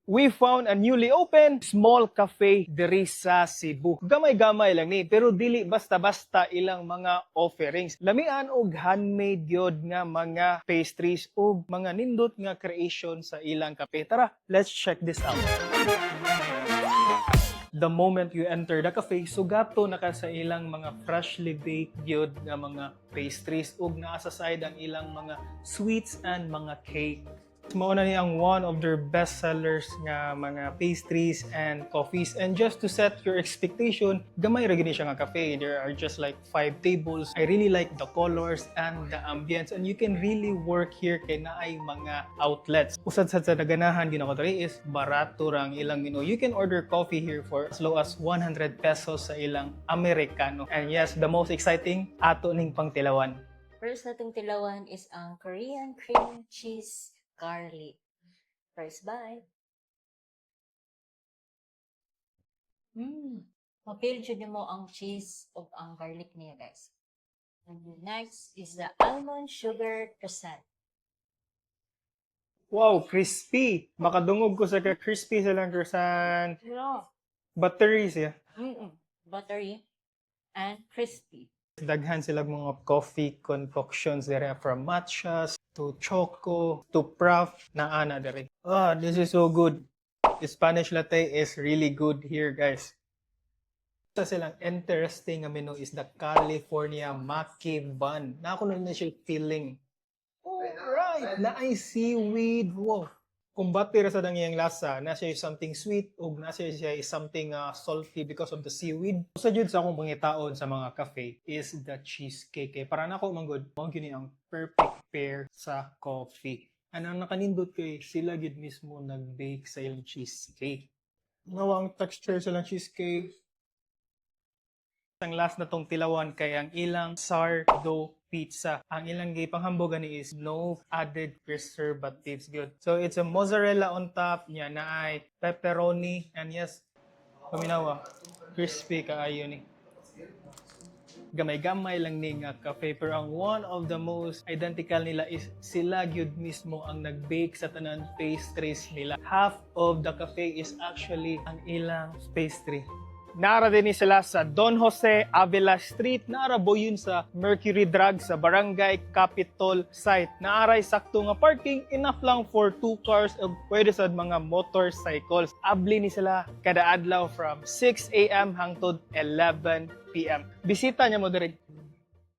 We found a newly opened small cafe diri sa Cebu. Gamay-gamay lang ni, pero dili basta-basta ilang mga offerings. Lamian og handmade gyud nga mga pastries ug mga nindot nga creation sa ilang cafe. Tara, let's check this out. The moment you enter the cafe, sugato na ka sa ilang mga freshly baked gyud nga mga pastries ug naa sa side ang ilang mga sweets and mga cake. Mao na ni ang one of their best sellers nga mga pastries and coffees. And just to set your expectation, gamay ra gini siya nga cafe. There are just like 5 tables. I really like the colors and the ambience, and you can really work here kay naay mga outlets. Usad sa naganahan ginako diri is barato rang ilang menu. You can order coffee here for as low as 100 pesos sa ilang Americano. And yes, the most exciting ato ning pangtilawan. First natong tilawan is ang Korean cream cheese garlic. First bite. Mapil jud mo ang cheese o ang garlic niya, guys. And next is the almond sugar croissant. Wow, crispy! Makadungog ko sa crispy silang croissant. Yeah. Buttery siya. Buttery and crispy. Daghan sila mga coffee concoctions there, from matchas to choco to prof na ana dere. This is so good. The Spanish latte is really good here, guys. Isa silang interesting nga menu is the California Maki Bun. Nako na siya feeling. Alright, na ay seaweed. Wow. Kung batira sa iyang lasa, na siya something sweet o na siya something salty because of the seaweed. Sa jud sa akong pangitaon sa mga cafe is the cheesecake. Para nako manggod, mao gini ang perfect pair sa coffee. Ang nakanindot kay sila gid mismo nag-bake sa ilang cheesecake. Nawang texture sa ilang cheesecake. Ang last na tong tilawan kay ang ilang sourdough pizza. Ang ilang gipanghambogan ni is no added preservatives. Good. So it's a mozzarella on top niya na ay pepperoni, and yes, paminawa, crispy kaayo ni. Gamay-gamay lang ni nga cafe, pero ang one of the most identical nila is sila gyud mismo ang nag-bake sa tanan pastries nila. Half of the cafe is actually ang ilang pastry. Nara din sila sa Don Jose Avila Street. Naara yun sa Mercury Drug sa Barangay Capitol site. Naaray sakto nga parking, enough lang for 2 cars o pwede sa mga motorcycles. Abli ni sila kada adlaw from 6 a.m. hangtod 11 p.m. Bisita niya mo direct